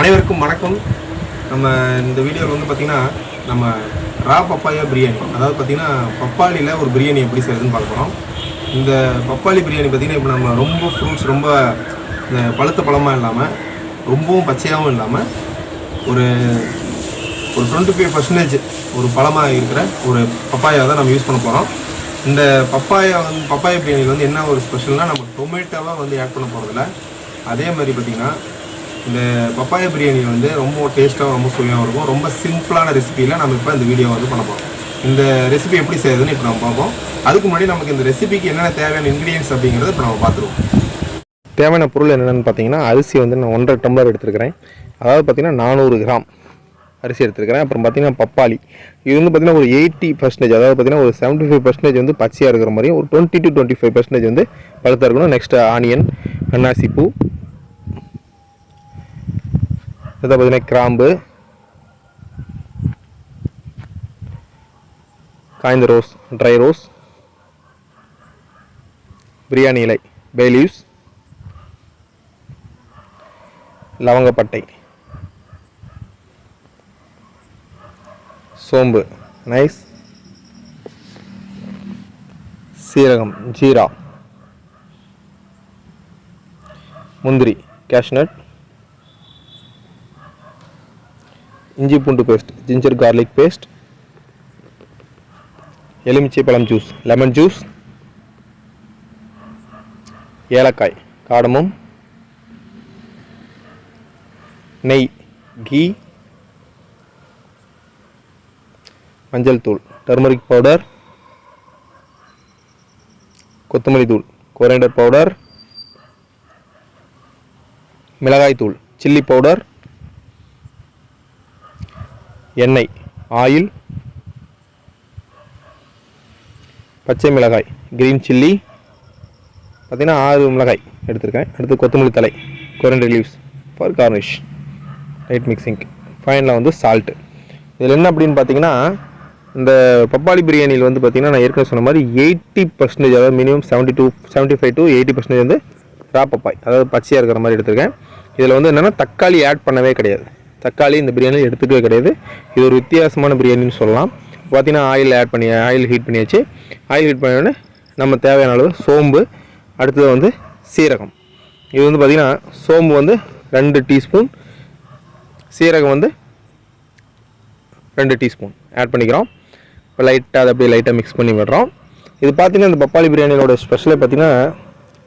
அனைவருக்கும் வணக்கம். நம்ம இந்த வீடியோவில் வந்து பார்த்திங்கன்னா நம்ம ரா பப்பாயா பிரியாணி, அதாவது பார்த்திங்கன்னா பப்பாளியில் ஒரு பிரியாணி எப்படி செய்யுதுன்னு பார்க்க போகிறோம். இந்த பப்பாளி பிரியாணி பார்த்திங்கன்னா இப்போ நம்ம ரொம்ப ஃப்ரூட்ஸ் ரொம்ப பழுத்த பழமாக இல்லாமல் ரொம்பவும் பச்சையாகவும் இல்லாமல் ஒரு 25% ஒரு பழமாக இருக்கிற ஒரு பப்பாயா தான் நம்ம யூஸ் பண்ண போகிறோம். இந்த பப்பாயா பிரியாணியில் வந்து என்ன ஒரு ஸ்பெஷல்னால் நம்ம டொமேட்டோவாக வந்து ஆட் பண்ண போகிறதில்ல. அதே மாதிரி பார்த்திங்கன்னா இந்த பப்பாயா பிரியாணி வந்து ரொம்ப டேஸ்ட்டாகவும் ரொம்ப சுவையாகவும் இருக்கும். ரொம்ப சிம்பிளான ரெசிபியில் நம்ம இப்போ இந்த வீடியோ வந்து பண்ண போகிறோம். இந்த ரெசிபி எப்படி செய்யுதுன்னு இப்போ நம்ம பார்ப்போம். அதுக்கு முன்னாடி நமக்கு இந்த ரெசிபிக்கு என்னென்ன தேவையான இன்க்ரீடியன்ஸ் அப்படிங்கிறத இப்போ நம்ம பார்த்துருவோம். தேவையான பொருள் என்னென்னு பார்த்தீங்கன்னா, அரிசி வந்து நான் 1.5 டம்ளர் எடுத்துருக்கிறேன். அதாவது பார்த்திங்கன்னா 400 கிராம் அரிசி எடுத்துருக்கிறேன். அப்புறம் பார்த்திங்கன்னா பப்பாளி, இது வந்து பார்த்திங்கன்னா ஒரு 80%, அதாவது பார்த்திங்கன்னா ஒரு 75% வந்து பச்சையாக இருக்கிற மாதிரியும் ஒரு 20 to 25% வந்து பழுத்தாக இருக்கணும். நெக்ஸ்ட்டு ஆனியன், அன்னாசிப்பூ, இதை பார்த்திங்கன்னா கிராம்பு, காய்ந்த ரோஸ், ட்ரை ரோஸ், பிரியாணி இலை, பே லீவ்ஸ், லவங்கப்பட்டை, சோம்பு, நைஸ், சீரகம், ஜீரா, முந்திரி, கேஷ்நட், இஞ்சி பூண்டு பேஸ்ட், ஜிஞ்சர் கார்லிக் பேஸ்ட், எலுமிச்சை பழம் ஜூஸ், லெமன் ஜூஸ், ஏலக்காய், காடமம், நெய், கீ, மஞ்சள் தூள், டர்மரிக் பவுடர், கொத்தமல்லி தூள், கொரியாண்டர் பவுடர், மிளகாய் தூள், சில்லி பவுடர், எண்ணெய், ஆயில், பச்சை மிளகாய், கிரீன் சில்லி பார்த்திங்கன்னா 6 மிளகாய் எடுத்திருக்கேன். அடுத்து கொத்தமல்லி தலை, coriander leaves for Cornish, light mixing. ஃபைனலாக வந்து சால்ட்டு. இதில் என்ன அப்படின்னு பார்த்தீங்கன்னா, இந்த பப்பாளி பிரியாணியில் வந்து பார்த்திங்கன்னா நான் ஏற்கனவே சொன்ன மாதிரி 80%, அதாவது மினிமம் 75 to 80% வந்து ரா பப்பாய், அதாவது பச்சையாக இருக்கிற மாதிரி எடுத்திருக்கேன். இதில் வந்து என்னென்னா தக்காளி ஆட் பண்ணவே கிடையாது. தக்காளி இந்த பிரியாணியில் எடுத்துக்கவே கிடையாது. இது ஒரு வித்தியாசமான பிரியாணின்னு சொல்லலாம். பார்த்திங்கன்னா ஆயில் ஹீட் பண்ணியாச்சு. ஆயில் ஹீட் பண்ணோடனே நம்ம தேவையான அளவு சோம்பு, அடுத்தது வந்து சீரகம். இது வந்து பார்த்திங்கன்னா சோம்பு வந்து 2 டீஸ்பூன், சீரகம் வந்து 2 டீஸ்பூன் ஆட் பண்ணிக்கிறோம். இப்போ லைட்டாக அதை அப்படியே லைட்டாக மிக்ஸ் பண்ணி விடுறோம். இது பார்த்திங்கன்னா இந்த பப்பாளி பிரியாணியோட ஸ்பெஷலே பார்த்திங்கன்னா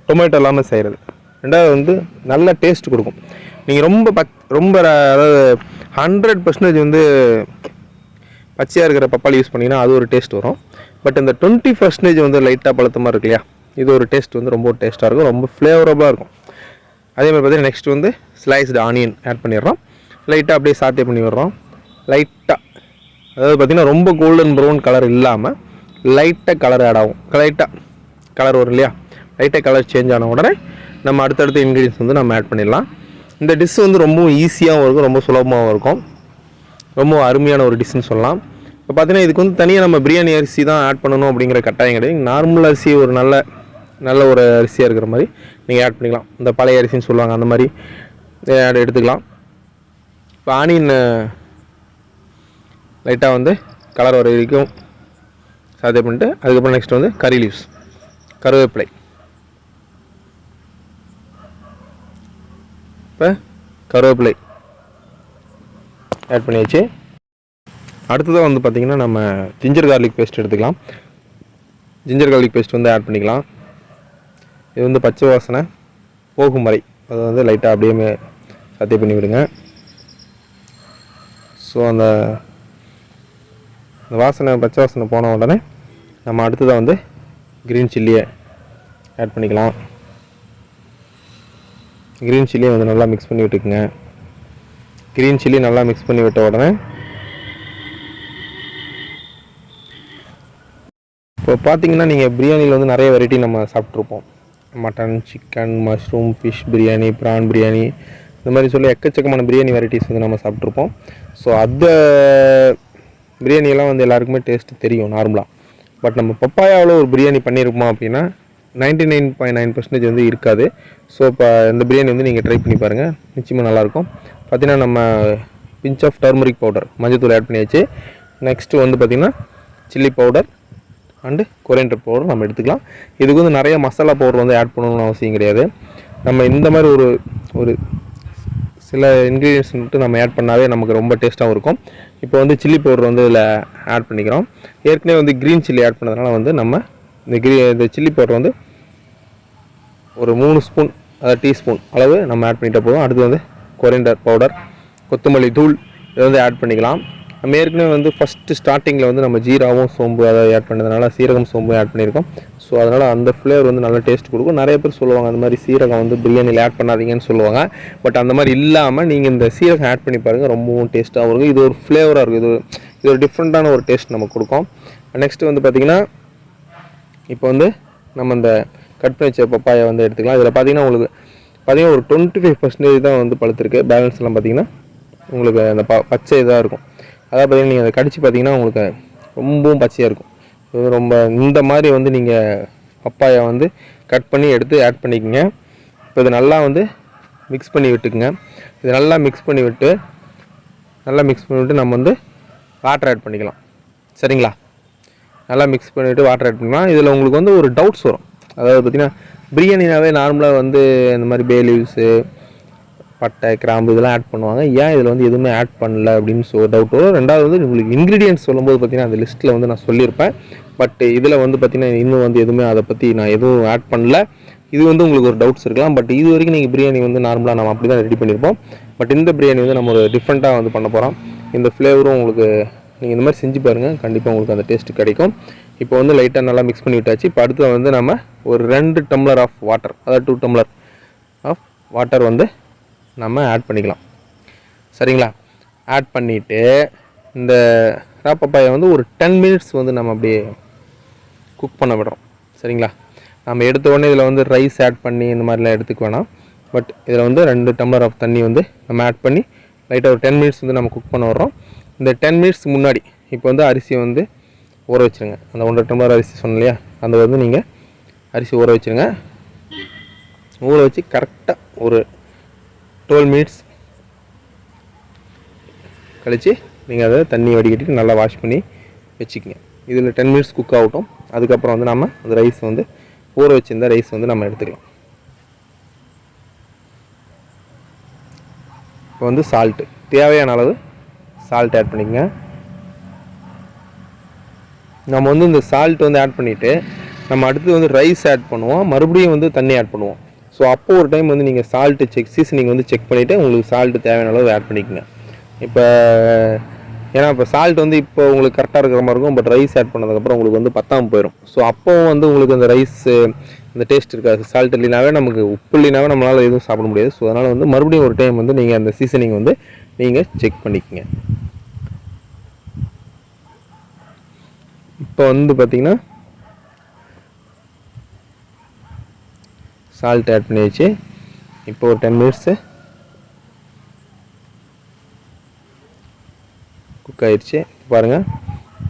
டொமேட்டோ இல்லாமல் செய்கிறது. ரெண்டாவது வந்து நல்ல டேஸ்ட் கொடுக்கும். நீங்கள் ரொம்ப அதாவது 100% வந்து பச்சையாக இருக்கிற பப்பாளி யூஸ் பண்ணிங்கன்னா அது ஒரு டேஸ்ட் வரும். பட் இந்த 20% வந்து லைட்டாக பழுத்தமாக இருக்கு இல்லையா, இது ஒரு டேஸ்ட் வந்து ரொம்ப டேஸ்ட்டாக இருக்கும், ரொம்ப ஃப்ளேவரபுளாக இருக்கும். அதேமாதிரி பார்த்திங்கன்னா நெக்ஸ்ட் வந்து ஸ்லைஸ்டு ஆனியன் ஆட் பண்ணிடுறோம். லைட்டாக அப்படியே சாத்தே பண்ணி விடுறோம். லைட்டாக, அதாவது பார்த்திங்கன்னா ரொம்ப கோல்டன் ப்ரௌன் கலர் இல்லாமல் லைட்டாக கலர் ஆட் ஆகும். லைட்டாக கலர் வரும் இல்லையா, லைட்டாக கலர் சேஞ்ச் ஆன உடனே நம்ம அடுத்தடுத்த இன்க்ரீடியன்ஸ் வந்து நம்ம ஆட் பண்ணிடலாம். இந்த டிஷ் வந்து ரொம்ப ஈஸியாகவும் இருக்கும், ரொம்ப சுலபமாகவும் இருக்கும், ரொம்ப அருமையான ஒரு டிஷ்ஷுன்னு சொல்லலாம். இப்போ பார்த்தீங்கன்னா இதுக்கு வந்து தனியாக நம்ம பிரியாணி அரிசி தான் ஆட் பண்ணணும் அப்படிங்கிற கட்டாயம் கிடையாது. நார்மல் அரிசி ஒரு நல்ல ஒரு அரிசியாக இருக்கிற மாதிரி நீங்கள் ஆட் பண்ணிக்கலாம். இந்த பழைய அரிசின்னு சொல்லுவாங்க, அந்த மாதிரி எடுத்துக்கலாம். இப்போ ஆனியன் லைட்டாக வந்து கலர் வர வரைக்கும் சாத்திய பண்ணிட்டு அதுக்கப்புறம் நெக்ஸ்ட் வந்து கறி லீவ்ஸ், கருவேப்பிலை. இப்போ கருவேப்பிலை ஆட் பண்ணியாச்சு. அடுத்ததாக வந்து பார்த்திங்கன்னா நம்ம ஜிஞ்சர் கார்லிக் பேஸ்ட் எடுத்துக்கலாம். ஜிஞ்சர் கார்லிக் பேஸ்ட் வந்து ஆட் பண்ணிக்கலாம். இது வந்து பச்சை வாசனை போகும் வரை அதை வந்து லைட்டாக அப்படியே சத்திய பண்ணி விடுங்க. ஸோ அந்த பச்சை வாசனை போன உடனே நம்ம அடுத்ததாக வந்து க்ரீன் சில்லியை ஆட் பண்ணிக்கலாம். க்ரீன் சில்லியை வந்து நல்லா மிக்ஸ் பண்ணி விட்டுக்குங்க. க்ரீன் சில்லி நல்லா மிக்ஸ் பண்ணி விட்ட உடனே இப்போ பார்த்தீங்கன்னா நீங்கள் பிரியாணியில் வந்து நிறைய வெரைட்டி நம்ம சாப்பிட்ருப்போம். Mutton, chicken, mushroom, fish biryani, prawn biryani, இந்த மாதிரி சொல்லி எக்கச்சக்கமான பிரியாணி வெரைட்டிஸ் வந்து நம்ம சாப்பிட்ருப்போம். ஸோ அந்த பிரியாணியெல்லாம் வந்து எல்லாருக்குமே டேஸ்ட்டு தெரியும் நார்மலாக. பட் நம்ம பப்பாயாவில் ஒரு பிரியாணி பண்ணியிருப்போம் அப்படின்னா 99.9% வந்து இருக்காது. ஸோ இப்போ இந்த பிரியாணி வந்து நீங்கள் ட்ரை பண்ணி பாருங்கள், நிச்சயமாக நல்லாயிருக்கும். பார்த்தீங்கன்னா நம்ம பிஞ்ச் ஆஃப் டர்மரிக் பவுடர் மஞ்சத்தூள் ஆட் பண்ணியாச்சு. நெக்ஸ்ட்டு வந்து பார்த்திங்கன்னா chilli powder and coriander powder நம்ம எடுத்துக்கலாம். இதுக்கு வந்து நிறைய மசாலா பவுடர் வந்து ஆட் பண்ணணும்னு அவசியம் கிடையாது. நம்ம இந்த மாதிரி ஒரு சில இன்க்ரீடியன்ஸ் மட்டும் நம்ம ஆட் பண்ணாவே நமக்கு ரொம்ப டேஸ்ட்டாகவும் இருக்கும். இப்போ வந்து சில்லி பவுடர் வந்து இதில் ஆட் பண்ணிக்கிறோம். ஏற்கனவே வந்து க்ரீன் சில்லி ஆட் பண்ணதுனால வந்து நம்ம இந்த சில்லி பவுடர் வந்து ஒரு 3 ஸ்பூன் அதாவது டீஸ்பூன் அளவு நம்ம ஆட் பண்ணிட்டால் போதும். அடுத்து வந்து கொரியண்டர் பவுடர், கொத்தமல்லி தூள் இதை வந்து ஆட் பண்ணிக்கலாம். நம்ம ஏற்கனவே வந்து ஃபஸ்ட்டு ஸ்டார்டிங்கில் வந்து நம்ம ஜீராவும் சோம்பு அதை ஆட் பண்ணதுனால சீரகம் சோம்பு ஆட் பண்ணியிருக்கோம். ஸோ அதனால் அந்த ஃப்ளேவர் வந்து நல்லா டேஸ்ட் கொடுக்கும். நிறைய பேர் சொல்லுவாங்க அந்த மாதிரி சீரகம் வந்து பிரியாணியில் ஆட் பண்ணாதீங்கன்னு சொல்லுவாங்க. பட் அந்த மாதிரி இல்லாமல் நீங்கள் இந்த சீரகம் ஆட் பண்ணி பாருங்கள், ரொம்பவும் டேஸ்ட்டாகவும் இருக்கும். இது ஒரு ஃப்ளேவராக இருக்கும். இது ஒரு டிஃப்ரெண்ட்டான ஒரு டேஸ்ட் நமக்கு கொடுக்கும். நெக்ஸ்ட்டு வந்து பார்த்திங்கன்னா இப்போ வந்து நம்ம இந்த கட் பண்ணி வச்ச பப்பாயை வந்து எடுத்துக்கலாம். இதில் பார்த்திங்கன்னா உங்களுக்கு பார்த்திங்கன்னா ஒரு 25% தான் வந்து பழுத்திருக்கு. பேலன்ஸ்லாம் பார்த்திங்கன்னா உங்களுக்கு அந்த பச்சை இதாக இருக்கும். அதாவது பார்த்திங்கன்னா நீங்கள் அதை கடிச்சு பார்த்திங்கன்னா உங்களுக்கு ரொம்பவும் பச்சையாக இருக்கும். இது ரொம்ப இந்த மாதிரி வந்து நீங்கள் பப்பாயை வந்து கட் பண்ணி எடுத்து ஆட் பண்ணிக்கோங்க. இப்போ இது நல்லா வந்து மிக்ஸ் பண்ணி விட்டுக்குங்க. இது நல்லா மிக்ஸ் பண்ணி விட்டு நம்ம வந்து வாட்டர் ஆட் பண்ணிக்கலாம். சரிங்களா? நல்லா மிக்ஸ் பண்ணிவிட்டு வாட்டர் ஆட் பண்ணலாம். இதில் உங்களுக்கு வந்து ஒரு டவுட்ஸ் வரும். அதாவது பார்த்திங்கன்னா பிரியாணினாவே நார்மலாக வந்து இந்த மாதிரி பே லீவ்ஸு, பட்டை, கிராம்பு இதெல்லாம் ஆட் பண்ணுவாங்க. ஏன் இதில் வந்து எதுவுமே ஆட் பண்ணல அப்படின்னு டவுட் வரும். ரெண்டாவது வந்து உங்களுக்கு இன்க்ரீடியன்ட்ஸ் சொல்லும்போது பார்த்திங்கன்னா அந்த லிஸ்ட்டில் வந்து நான் சொல்லியிருப்பேன். பட் இதில் வந்து பார்த்திங்கன்னா இன்னும் வந்து எதுவுமே அதை பற்றி நான் எதுவும் ஆட் பண்ணல. இது வந்து உங்களுக்கு ஒரு டவுட்ஸ் இருக்கலாம். பட் இது வரைக்கும் நீங்கள் பிரியாணி வந்து நார்மலாக நம்ம அப்படி தான் ரெடி பண்ணியிருப்போம். பட் இந்த பிரியாணி வந்து நம்ம ஒரு டிஃப்ரெண்ட்டாக வந்து பண்ண போகிறோம். இந்த ஃப்ளேவரும் உங்களுக்கு நீங்கள் இந்த மாதிரி செஞ்சு பாருங்கள், கண்டிப்பாக உங்களுக்கு அந்த டேஸ்ட்டு கிடைக்கும். இப்போ வந்து லைட்டாக நல்லா மிக்ஸ் பண்ணி விட்டாச்சு. இப்போ அடுத்து வந்து நம்ம ஒரு 2 டம்ளர் ஆஃப் வாட்டர், அதாவது 2 டம்ளர் ஆஃப் வாட்டர் வந்து நம்ம ஆட் பண்ணிக்கலாம். சரிங்களா? ஆட் பண்ணிவிட்டு இந்த பப்பாயை வந்து ஒரு 10 மினிட்ஸ் வந்து நம்ம அப்படியே குக் பண்ண விடுறோம். சரிங்களா? நம்ம எடுத்த உடனே இதில் வந்து ரைஸ் ஆட் பண்ணி இந்த மாதிரிலாம் எடுத்துக்க வேணாம். பட் இதில் வந்து 2 டம்ளர் ஆஃப் தண்ணி வந்து நம்ம ஆட் பண்ணி லைட்டாக ஒரு 10 மினிட்ஸ் வந்து நம்ம குக் பண்ண விடுறோம். இந்த 10 மினிட்ஸ்க்கு முன்னாடி இப்போ வந்து அரிசியை வந்து ஊற வச்சுருங்க. அந்த 1.5 டம்ளர் அரிசி சொன்னோம் இல்லையா, அந்த வந்து நீங்கள் அரிசி ஊற வச்சுருங்க. ஊற வச்சு கரெக்டாக ஒரு 12 மினிட்ஸ் கழித்து நீங்கள் அதை தண்ணி வடிகட்டிட்டு நல்லா வாஷ் பண்ணி வச்சுக்கோங்க. இதில் 10 மினிட்ஸ் குக் ஆகட்டும். அதுக்கப்புறம் வந்து நம்ம அந்த ரைஸ் வந்து ஊற வச்சுருந்த ரைஸ் வந்து நம்ம எடுத்துக்கலாம். இப்போ வந்து சால்ட்டு தேவையான அளவு சால்ட் ஆட் பண்ணிக்கங்க. நம்ம வந்து இந்த சால்ட் வந்து ஆட் பண்ணிவிட்டு நம்ம அடுத்து வந்து ரைஸ் ஆட் பண்ணுவோம், மறுபடியும் வந்து தண்ணி ஆட் பண்ணுவோம். ஸோ அப்போ ஒரு டைம் வந்து நீங்கள் சால்ட்டு சீசனிங் வந்து செக் பண்ணிவிட்டு உங்களுக்கு சால்ட்டு தேவையான அளவு ஆட் பண்ணிக்கோங்க. இப்போ ஏன்னா இப்போ சால்ட் வந்து இப்போ உங்களுக்கு கரெக்டாக இருக்கிற மாதிரி இருக்கும். பட் ரைஸ் ஆட் பண்ணதுக்கப்புறம் உங்களுக்கு வந்து பத்தாமல் போயிடும். ஸோ அப்போ வந்து உங்களுக்கு அந்த ரைஸு அந்த டேஸ்ட் இருக்காது. சால்ட் இல்லைனாவே நமக்கு உப்பு இல்லைனாவே நம்மளால் எதுவும் சாப்பிட முடியாது. ஸோ அதனால் வந்து மறுபடியும் ஒரு டைம் வந்து நீங்கள் அந்த சீசனிங் வந்து நீங்கள் செக் பண்ணிக்கோங்க. இப்போ வந்து பார்த்திங்கன்னா சால்ட் ஆட் பண்ணியாச்சு. இப்போ ஒரு 10 மினிட்ஸு குக் ஆயிடுச்சு. பாருங்கள்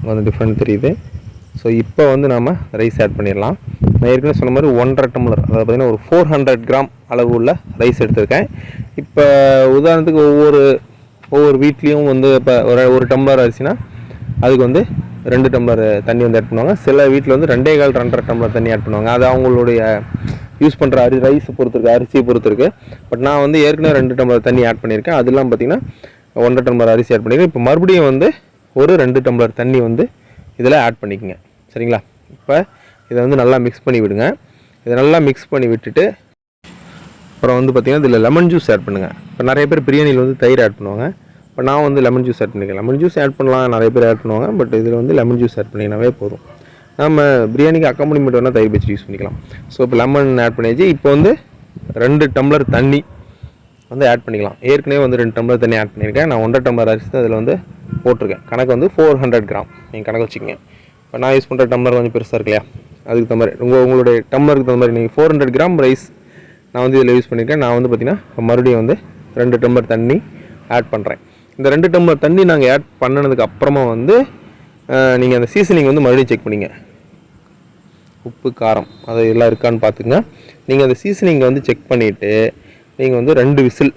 வந்து டிஃப்ரெண்ட் தெரியுது. ஸோ இப்போ வந்து நாம் ரைஸ் ஆட் பண்ணிடலாம். நான் ஏற்கனவே சொன்ன மாதிரி 1.5 டம்ளர், அதாவது பார்த்திங்கன்னா ஒரு 400 கிராம் அளவு உள்ள ரைஸ் எடுத்திருக்கேன். இப்போ உதாரணத்துக்கு ஒவ்வொரு வீட்லேயும் வந்து இப்போ ஒரு டம்ளர் அரிசினா அதுக்கு வந்து 2 டம்ளர் தண்ணி வந்து ஆட் பண்ணுவாங்க. சில வீட்டில் வந்து 2.25 டம்ளர் தண்ணி ஆட் பண்ணுவாங்க. அது அவங்களுடைய யூஸ் பண்ணுற ரைஸை பொறுத்து இருக்குது, அரிசியை பொறுத்து இருக்குது. பட் நான் வந்து ஏற்கனவே 2 டம்ளர் தண்ணி ஆட் பண்ணியிருக்கேன். அதெல்லாம் பார்த்திங்கன்னா 1.5 டம்ளர் அரிசி ஆட் பண்ணியிருக்கேன். இப்போ மறுபடியும் வந்து ஒரு 2 டம்ளர் தண்ணி வந்து இதில் ஆட் பண்ணிக்கோங்க. சரிங்களா? இப்போ இதை வந்து நல்லா மிக்ஸ் பண்ணி விடுங்க. இதை நல்லா மிக்ஸ் பண்ணி விட்டுட்டு அப்புறம் வந்து பார்த்திங்கன்னா இதில் லெமன் ஜூஸ் ஆட் பண்ணுங்கள். இப்போ நிறைய பேர் பிரியாணியில் வந்து தயிர் ஆட் பண்ணுவாங்க. இப்போ நான் வந்து லெமன் ஜூஸ் ஆட் பண்ணிக்கிறேன். லெமன் ஜூஸ் ஆட் பண்ணலாம், நிறைய பேர் ஆட் பண்ணுவாங்க. பட் இதில் வந்து லெமன் ஜூஸ் ஆட் பண்ணிங்கனாவே போதும். நம்ம பிரியாணிக்கு அக்காம்பனிமெண்ட் வேணால் தயிர் பச்சடி யூஸ் பண்ணிக்கலாம். ஸோ இப்போ லெமன் ஆட் பண்ணியாச்சு. இப்போ வந்து 2 டம்ளர் தண்ணி வந்து ஆட் பண்ணிக்கலாம். ஏற்கனவே வந்து 2 டம்ளர் தண்ணி ஆட் பண்ணியிருக்கேன். நான் 1.5 டம்ளர் அரிசி தான் அதில் வந்து போட்டிருக்கேன். கணக்கு வந்து 400 கிராம் நீங்கள் கணக்கு வச்சுக்கோங்க. இப்போ நான் யூஸ் பண்ணுற டம்ளர் கொஞ்சம் பெருசாக இருக்கு இல்லையா, அதுக்கு தகுந்த மாதிரி உங்களுடைய டம்ளருக்கு தகுந்த மாதிரி நீங்கள் 400 கிராம் ரைஸ் நான் வந்து இதில் யூஸ் பண்ணியிருக்கேன். நான் வந்து பார்த்திங்கன்னா மறுபடியும் வந்து 2 டம்ளர் தண்ணி ஆட் பண்ணுறேன். இந்த 2 டம்ளர் தண்ணி நாங்கள் ஆட் பண்ணதுக்கு அப்புறமா வந்து நீங்கள் அந்த சீசனிங் வந்து மறுபடியும் செக் பண்ணிங்க. உப்பு, காரம் அது எல்லாம் இருக்கான்னு பார்த்துங்க. நீங்கள் அந்த சீசனிங்கை வந்து செக் பண்ணிவிட்டு நீங்கள் வந்து 2 விசில்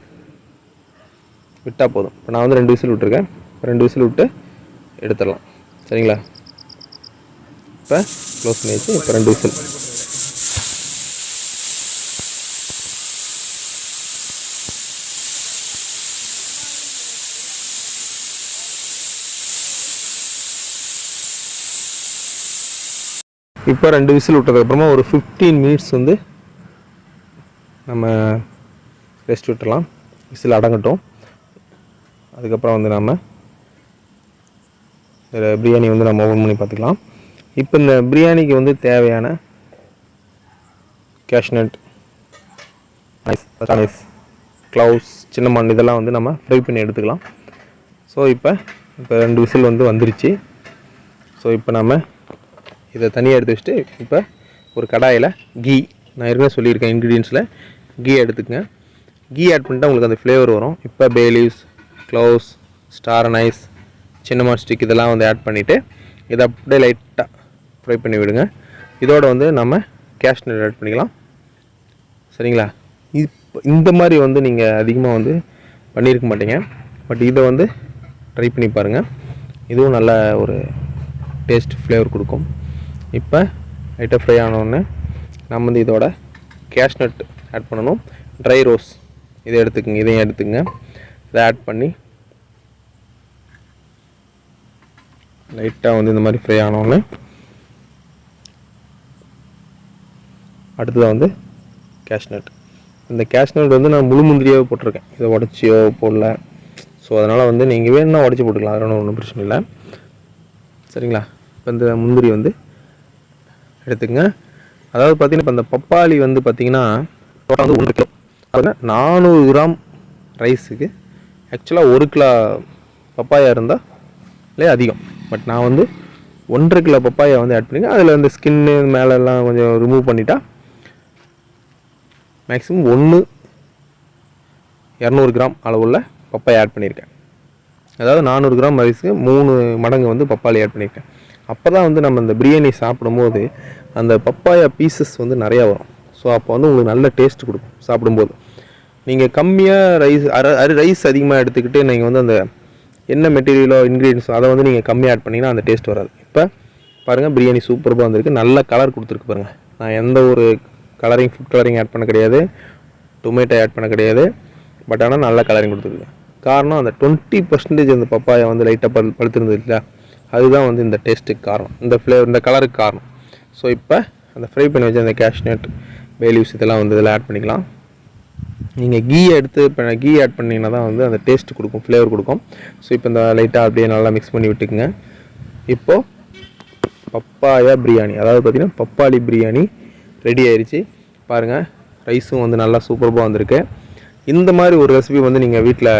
விட்டால் போதும். இப்போ நான் வந்து 2 விசில் விட்டுருக்கேன். 2 விசில் விட்டு எடுத்துடலாம். சரிங்களா? இப்போ க்ளோஸ் பண்ணியாச்சு. இப்போ 2 விசில். இப்போ 2 விசில் விட்டதுக்கப்புறமா ஒரு 15 மினிட்ஸ் வந்து நம்ம ரெஸ்ட் விட்டுடலாம். விசில் அடங்கட்டும். அதுக்கப்புறம் வந்து நம்ம பிரியாணி வந்து நம்ம ஓப்பன் பண்ணி பார்த்துக்கலாம். இப்போ இந்த பிரியாணிக்கு வந்து தேவையான கேஷ்நட், ஐஸ், க்ளவுஸ், சின்னமான் இதெல்லாம் வந்து நம்ம ஃப்ரை பண்ணி எடுத்துக்கலாம். ஸோ இப்போ 2 விசில் வந்து வந்துருச்சு. ஸோ இப்போ நம்ம இதை தனியாக எடுத்து வச்சுட்டு இப்போ ஒரு கடாயில் கீ, நான் ஏற்கனவே சொல்லியிருக்கேன் இன்க்ரீடியன்ஸில் கீ எடுத்துக்கங்க. கீ ஆட் பண்ணிட்டா உங்களுக்கு அந்த ஃப்ளேவர் வரும். இப்போ bay leaves, cloves, star anise, cinnamon stick இதெல்லாம் வந்து ஆட் பண்ணிவிட்டு இதை அப்படியே லைட்டாக ஃப்ரை பண்ணி விடுங்க. இதோட வந்து நம்ம கேஷ்நட் ஆட் பண்ணிக்கலாம். சரிங்களா? இப்போ இந்த மாதிரி வந்து நீங்கள் அதிகமாக வந்து பண்ணியிருக்க மாட்டீங்க. பட் இதை வந்து ட்ரை பண்ணி பாருங்கள். இதுவும் நல்ல ஒரு டேஸ்ட் ஃப்ளேவர் கொடுக்கும். இப்போ லைட்டாக ஃப்ரை ஆனோடனே நம்ம வந்து இதோட கேஷ்நட் ஆட் பண்ணணும். ட்ரை ரோஸ் இதை எடுத்துக்கங்க, இதையும் எடுத்துக்கங்க. இதை ஆட் பண்ணி லைட்டாக வந்து இந்த மாதிரி ஃப்ரை ஆனோடனே அடுத்ததாக வந்து கேஷ்நட். இந்த கேஷ்நட் வந்து நான் முழு முந்திரியாகவே போட்டிருக்கேன். இதை உடச்சியோ போடல. ஸோ அதனால் வந்து நீங்கள் வேணும்னா உடச்சி போட்டுக்கலாம். அதனால் ஒன்றும் பிரச்சனை இல்லை. சரிங்களா? இப்போ இந்த முந்திரி வந்து எடுத்துக்கங்க. அதாவது பார்த்தீங்கன்னா இப்போ இந்த பப்பாளி வந்து பார்த்தீங்கன்னா வந்து 1 கிலோ, அதாவது 400 கிராம் ரைஸுக்கு ஆக்சுவலாக 1 கிலோ பப்பாயா இருந்தால் அதிகம். பட் நான் வந்து 1.5 கிலோ பப்பாயா வந்து ஆட் பண்ணிங்க. அதில் இந்த ஸ்கின்னு மேலெல்லாம் கொஞ்சம் ரிமூவ் பண்ணிட்டா மேக்ஸிமம் 200 கிராம் அளவுள்ள பப்பாயா ஆட் பண்ணியிருக்கேன். அதாவது 400 கிராம் ரைஸுக்கு 3 மடங்கு வந்து பப்பாளி ஆட் பண்ணியிருக்கேன். அப்போ தான் வந்து நம்ம இந்த பிரியாணி சாப்பிடும்போது அந்த பப்பாயா பீசஸ் வந்து நிறையா வரும். ஸோ அப்போ வந்து உங்களுக்கு நல்ல டேஸ்ட் கொடுக்கும் சாப்பிடும்போது. நீங்கள் கம்மியாக ரைஸ் அதிகமாக எடுத்துக்கிட்டு நீங்கள் வந்து அந்த என்ன மெட்டீரியலோ இன்க்ரீடியன்ஸோ அதை வந்து நீங்கள் கம்மியாக ஆட் பண்ணிங்கன்னா அந்த டேஸ்ட் வராது. இப்போ பாருங்கள், பிரியாணி சூப்பராக வந்திருக்கு. நல்ல கலர் கொடுத்துருக்கு பாருங்கள். நான் எந்த ஒரு ஃபுட் கலரிங் ஆட் பண்ண கிடையாது, டொமேட்டோ ஆட் பண்ண கிடையாது. பட் ஆனால் நல்ல கலரிங் கொடுத்துருக்கு. காரணம் அந்த 20% அந்த பப்பாயா வந்து லைட்டாக பழுத்திருந்தது இல்லையா, அதுதான் வந்து இந்த டேஸ்ட்டுக்கு காரணம், இந்த ஃப்ளேவர், இந்த கலருக்கு காரணம். ஸோ இப்போ அந்த ஃப்ரை பண்ணி வச்ச அந்த கேஷ்நட், பே லீவ்ஸ் இதெல்லாம் வந்து இதில் ஆட் பண்ணிக்கலாம். நீங்கள் கீ ஆட் பண்ணிங்கன்னா தான் வந்து அந்த டேஸ்ட் கொடுக்கும், ஃப்ளேவர் கொடுக்கும். ஸோ இப்போ இந்த லைட்டாக அப்படியே நல்லா மிக்ஸ் பண்ணி விட்டுக்குங்க. இப்போது பப்பாயா பிரியாணி, அதாவது பார்த்திங்கன்னா பப்பாளி பிரியாணி ரெடி ஆயிடுச்சு. பாருங்கள், ரைஸும் வந்து நல்லா சூப்பராக வந்திருக்கு. இந்த மாதிரி ஒரு ரெசிபி வந்து நீங்கள் வீட்டில்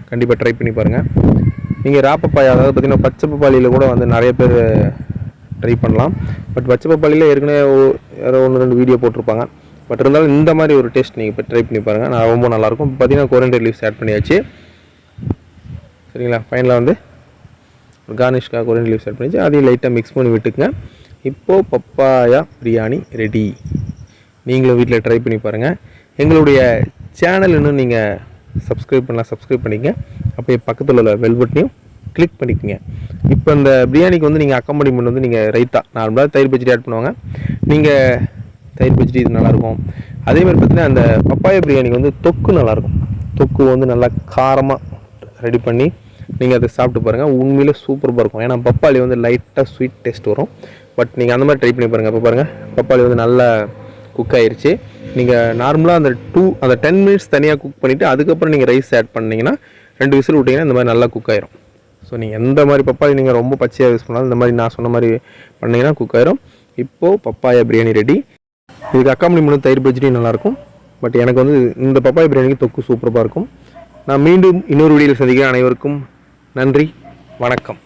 கண்டிப்பாக ட்ரை பண்ணி பாருங்கள். நீங்கள் பப்பாயா, அதாவது பார்த்திங்கன்னா பச்சை பப்பாளியில் கூட வந்து நிறைய பேர் ட்ரை பண்ணலாம். பட் பச்சை பப்பாளியில் ஏற்கனவே யாரோ 1-2 வீடியோ போட்டிருப்பாங்க. பட் இருந்தாலும் இந்த மாதிரி ஒரு டேஸ்ட் நீங்கள் இப்போ ட்ரை பண்ணி பாருங்கள். நான் ரொம்ப நல்லாயிருக்கும். இப்போ பார்த்திங்கன்னா கொரியண்டர் லீவ்ஸ் ஆட் பண்ணியாச்சு. சரிங்களா? ஃபைனலாக வந்து ஒரு கார்னிஷ்காக கொரியண்டர் லீவ்ஸ் ஆட் பண்ணியாச்சு. அதையும் லைட்டாக மிக்ஸ் பண்ணி விட்டுக்குங்க. இப்போது பப்பாயா பிரியாணி ரெடி. நீங்களும் வீட்டில் ட்ரை பண்ணி பாருங்கள். எங்களுடைய சேனல் இன்னும் நீங்கள் சப்ஸ்கிரைப் பண்ணிக்கங்க. அப்படியே பக்கத்தில் உள்ள பெல் பட்டனையும் கிளிக் பண்ணிக்கோங்க. இப்போ இந்த பிரியாணிக்கு வந்து நீங்கள் அக்காம்பனிமெண்ட் வந்து நீங்கள் ரைத்தா, நார்மலாக தயிர் பச்சடி ஆட் பண்ணுவாங்க. நீங்கள் தயிர் பச்சடி இது நல்லாயிருக்கும். அதேமாதிரி பார்த்தீங்கன்னா அந்த பப்பாயா பிரியாணிக்கு வந்து தொக்கு நல்லாயிருக்கும். தொக்கு வந்து நல்லா காரமாக ரெடி பண்ணி நீங்கள் அதை சாப்பிட்டு பாருங்கள். உண்மையிலே சூப்பராக இருக்கும். ஏன்னா பப்பாளி வந்து லைட்டாக ஸ்வீட் டேஸ்ட் வரும். பட் நீங்கள் அந்த மாதிரி ட்ரை பண்ணி பாருங்கள். இப்போ பாருங்கள், பப்பாளி வந்து நல்லா குக் ஆயிடுச்சு. நீங்கள் நார்மலாக அந்த 10 மினிட்ஸ் தனியாக குக் பண்ணிவிட்டு அதுக்கப்புறம் நீங்கள் ரைஸ் ஆட் பண்ணிங்கன்னா 2 விசில் விட்டிங்கன்னா இந்த மாதிரி நல்லா குக் ஆயிரும். ஸோ நீங்கள் எந்த மாதிரி பப்பாளி நீங்கள் ரொம்ப பச்சையாக யூஸ் பண்ணாலும் இந்த மாதிரி நான் சொன்ன மாதிரி பண்ணிங்கன்னா குக் ஆயிரும். இப்போது பப்பாயா பிரியாணி ரெடி. இதுக்கு அக்காம்பனிமெண்ட் தயிர் பச்சடி நல்லாயிருக்கும். பட் எனக்கு வந்து இந்த பப்பாயா பிரியாணிக்கு தொக்கு சூப்பராக இருக்கும். நான் மீண்டும் இன்னொரு வீடியோவில் சந்திக்கிறேன். அனைவருக்கும் நன்றி, வணக்கம்.